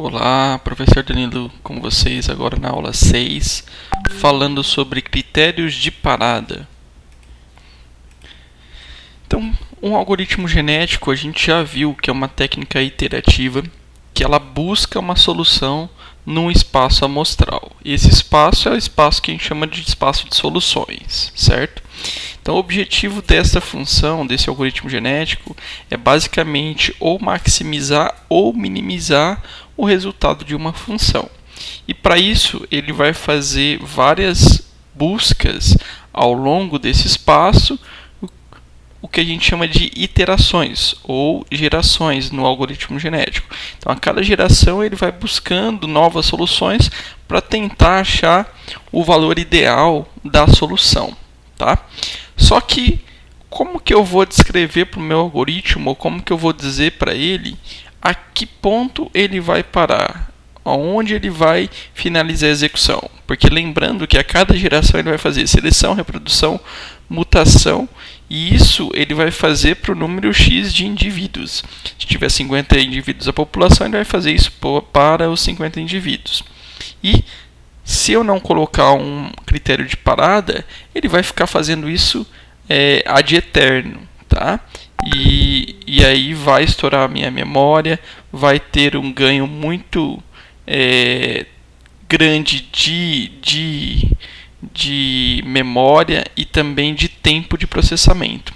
Olá, professor Danilo com vocês agora na aula 6, falando sobre critérios de parada. Então, um algoritmo genético a gente já viu que é uma técnica iterativa que ela busca uma solução num espaço amostral. Esse espaço é o espaço que a gente chama de espaço de soluções, certo? Então, o objetivo dessa função, desse algoritmo genético, é basicamente ou maximizar ou minimizar o resultado de uma função. E para isso, ele vai fazer várias buscas ao longo desse espaço, o que a gente chama de iterações ou gerações no algoritmo genético. Então, a cada geração ele vai buscando novas soluções para tentar achar o valor ideal da solução, tá? Só que como que eu vou descrever para o meu algoritmo, ou como que eu vou dizer para ele a que ponto ele vai parar, aonde ele vai finalizar a execução? Porque lembrando que a cada geração ele vai fazer seleção, reprodução, mutação, e isso ele vai fazer para o número X de indivíduos. Se tiver 50 indivíduos da população, ele vai fazer isso para os 50 indivíduos. E se eu não colocar um critério de parada, ele vai ficar fazendo isso ad eterno, tá? E aí vai estourar a minha memória, vai ter um ganho muito grande de memória e também de tempo de processamento.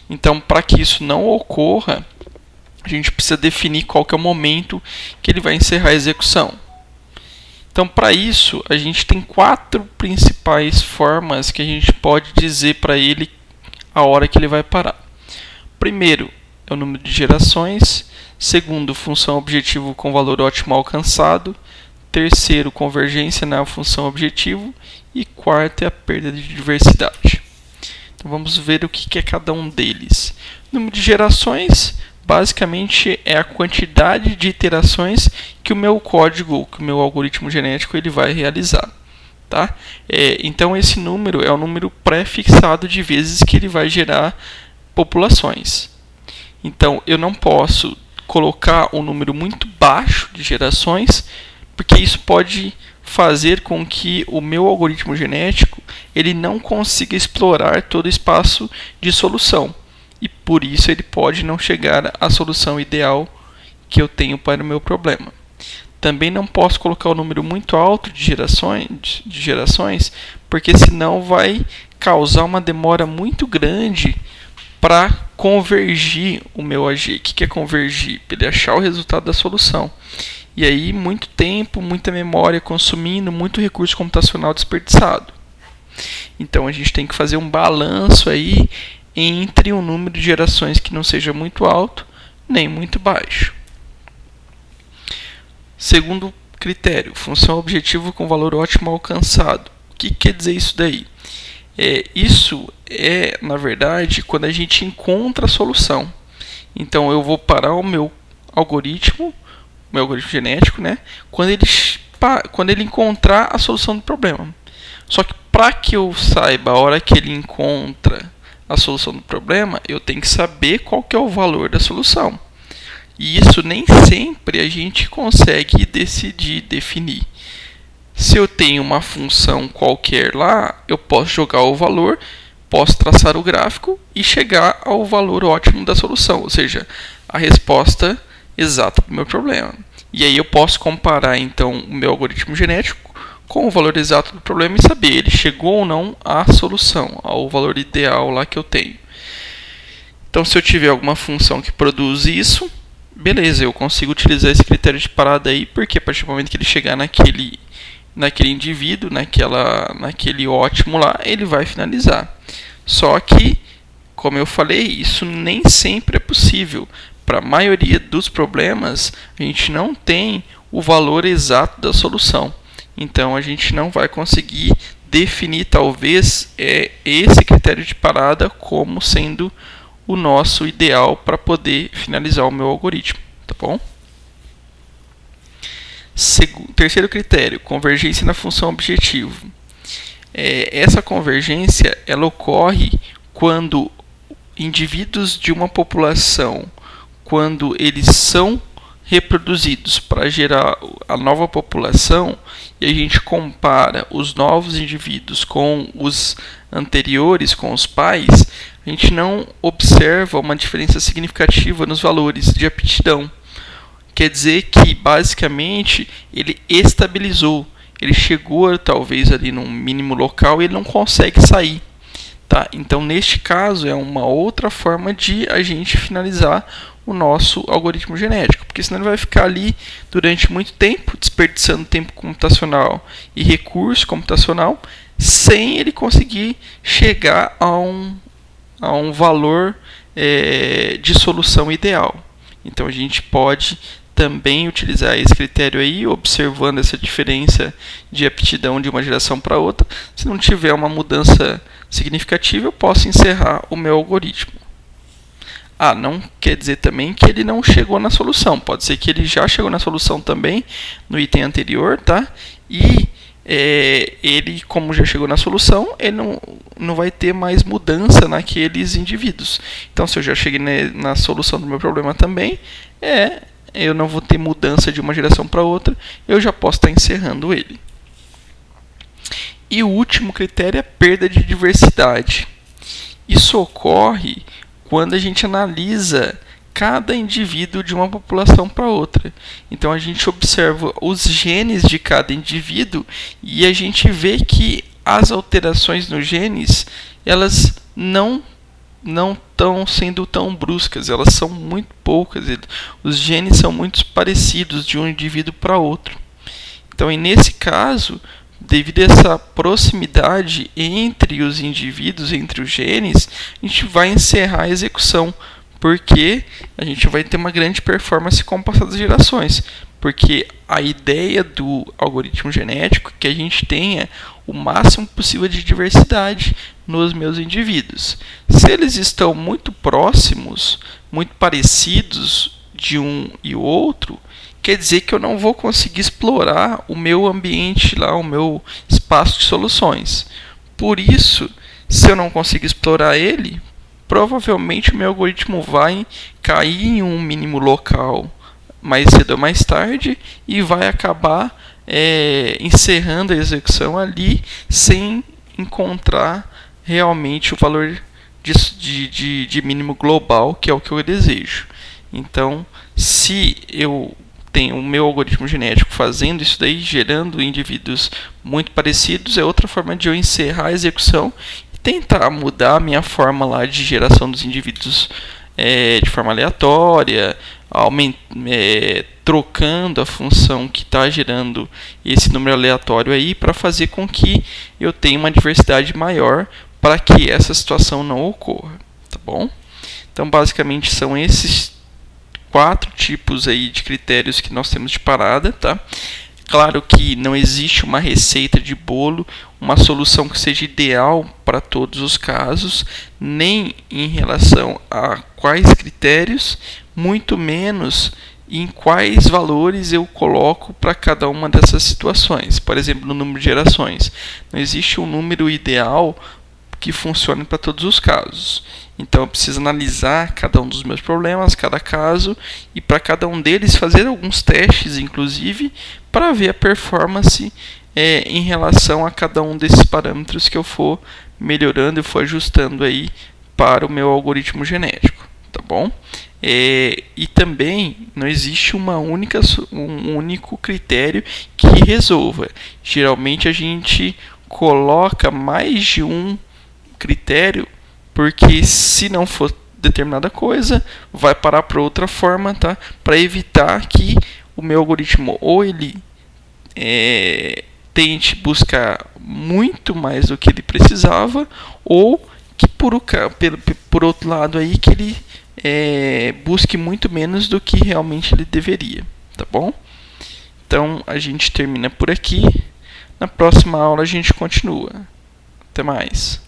Então, para que isso não ocorra, a gente precisa definir qual que é o momento que ele vai encerrar a execução. Então, para isso, a gente tem 4 principais formas que a gente pode dizer para ele a hora que ele vai parar. Primeiro, é o número de gerações. Segundo, função objetivo com valor ótimo alcançado. Terceiro, convergência na função objetivo. E quarto é a perda de diversidade. Então, vamos ver o que é cada um deles. O número de gerações, basicamente, é a quantidade de iterações que o meu código, que o meu algoritmo genético ele vai realizar. Tá? Então, esse número é o número pré-fixado de vezes que ele vai gerar populações. Então, eu não posso colocar um número muito baixo de gerações, porque isso pode fazer com que o meu algoritmo genético ele não consiga explorar todo o espaço de solução. E por isso ele pode não chegar à solução ideal que eu tenho para o meu problema. Também não posso colocar um número muito alto de gerações, porque senão vai causar uma demora muito grande para convergir o meu AG. O que é convergir? Ele achar o resultado da solução. E aí, muito tempo, muita memória consumindo, muito recurso computacional desperdiçado. Então, a gente tem que fazer um balanço aí entre um número de gerações que não seja muito alto, nem muito baixo. Segundo critério, função objetivo com valor ótimo alcançado. O que quer dizer isso daí? Isso é, na verdade, quando a gente encontra a solução. Então, eu vou parar o meu algoritmo genético, né, quando ele encontrar a solução do problema. Só que para que eu saiba a hora que ele encontra a solução do problema, eu tenho que saber qual que é o valor da solução. E isso nem sempre a gente consegue definir. Se eu tenho uma função qualquer lá, eu posso jogar o valor, posso traçar o gráfico e chegar ao valor ótimo da solução, ou seja, a resposta exata para o meu problema. E aí eu posso comparar então o meu algoritmo genético com o valor exato do problema e saber ele chegou ou não à solução, ao valor ideal lá que eu tenho. Então, se eu tiver alguma função que produz isso, beleza, eu consigo utilizar esse critério de parada aí, porque a partir do momento que ele chegar naquele indivíduo, naquele ótimo lá, ele vai finalizar. Só que, como eu falei, isso nem sempre é possível. Para a maioria dos problemas, a gente não tem o valor exato da solução. Então, a gente não vai conseguir definir, talvez, esse critério de parada como sendo o nosso ideal para poder finalizar o meu algoritmo. Tá bom? Terceiro critério, convergência na função objetivo. Essa convergência ela ocorre quando indivíduos de uma população, quando eles são reproduzidos para gerar a nova população e a gente compara os novos indivíduos com os anteriores, com os pais, a gente não observa uma diferença significativa nos valores de aptidão. Quer dizer que, basicamente, ele estabilizou. Ele chegou, talvez, ali num mínimo local e ele não consegue sair. Tá? Então, neste caso, é uma outra forma de a gente finalizar o nosso algoritmo genético, porque senão ele vai ficar ali durante muito tempo, desperdiçando tempo computacional e recurso computacional, sem ele conseguir chegar a um valor de solução ideal. Então, a gente pode também utilizar esse critério aí, observando essa diferença de aptidão de uma geração para outra. Se não tiver uma mudança significativa, eu posso encerrar o meu algoritmo. Não quer dizer também que ele não chegou na solução. Pode ser que ele já chegou na solução também no item anterior, tá? E ele, como já chegou na solução, ele não vai ter mais mudança naqueles indivíduos. Então, se eu já cheguei na solução do meu problema também, eu não vou ter mudança de uma geração para outra, eu já posso estar encerrando ele. E o último critério é a perda de diversidade. Isso ocorre quando a gente analisa cada indivíduo de uma população para outra. Então a gente observa os genes de cada indivíduo e a gente vê que as alterações nos genes, elas não estão sendo tão bruscas, elas são muito poucas. Os genes são muito parecidos de um indivíduo para outro. Então, nesse caso, devido a essa proximidade entre os indivíduos, entre os genes, a gente vai encerrar a execução, porque a gente vai ter uma grande performance com o passar das gerações. Porque a ideia do algoritmo genético é que a gente tenha o máximo possível de diversidade nos meus indivíduos. Se eles estão muito próximos, muito parecidos de um e o outro, quer dizer que eu não vou conseguir explorar o meu ambiente lá, o meu espaço de soluções. Por isso, se eu não conseguir explorar ele, provavelmente o meu algoritmo vai cair em um mínimo local mais cedo ou mais tarde e vai acabar encerrando a execução ali sem encontrar realmente o valor de mínimo global, que é o que eu desejo. Então, se eu tenho o meu algoritmo genético fazendo isso daí, gerando indivíduos muito parecidos, é outra forma de eu encerrar a execução e tentar mudar a minha forma lá de geração dos indivíduos de forma aleatória, trocando a função que está gerando esse número aleatório aí para fazer com que eu tenha uma diversidade maior para que essa situação não ocorra, tá bom? Então, basicamente, são esses 4 tipos aí de critérios que nós temos de parada, tá? Claro que não existe uma receita de bolo, uma solução que seja ideal para todos os casos, nem em relação a quais critérios, muito menos em quais valores eu coloco para cada uma dessas situações. Por exemplo, no número de gerações. Não existe um número ideal que funcione para todos os casos. Então eu preciso analisar cada um dos meus problemas, cada caso, e para cada um deles fazer alguns testes, inclusive, para ver a performance em relação a cada um desses parâmetros que eu for melhorando e for ajustando aí para o meu algoritmo genético, tá bom? E também não existe um único critério que resolva. Geralmente a gente coloca mais de um critério, porque se não for determinada coisa, vai parar para outra forma, tá? Para evitar que o meu algoritmo ou ele tente buscar muito mais do que ele precisava, ou que por outro lado aí que ele busque muito menos do que realmente ele deveria, tá bom? Então a gente termina por aqui. Na próxima aula a gente continua. Até mais.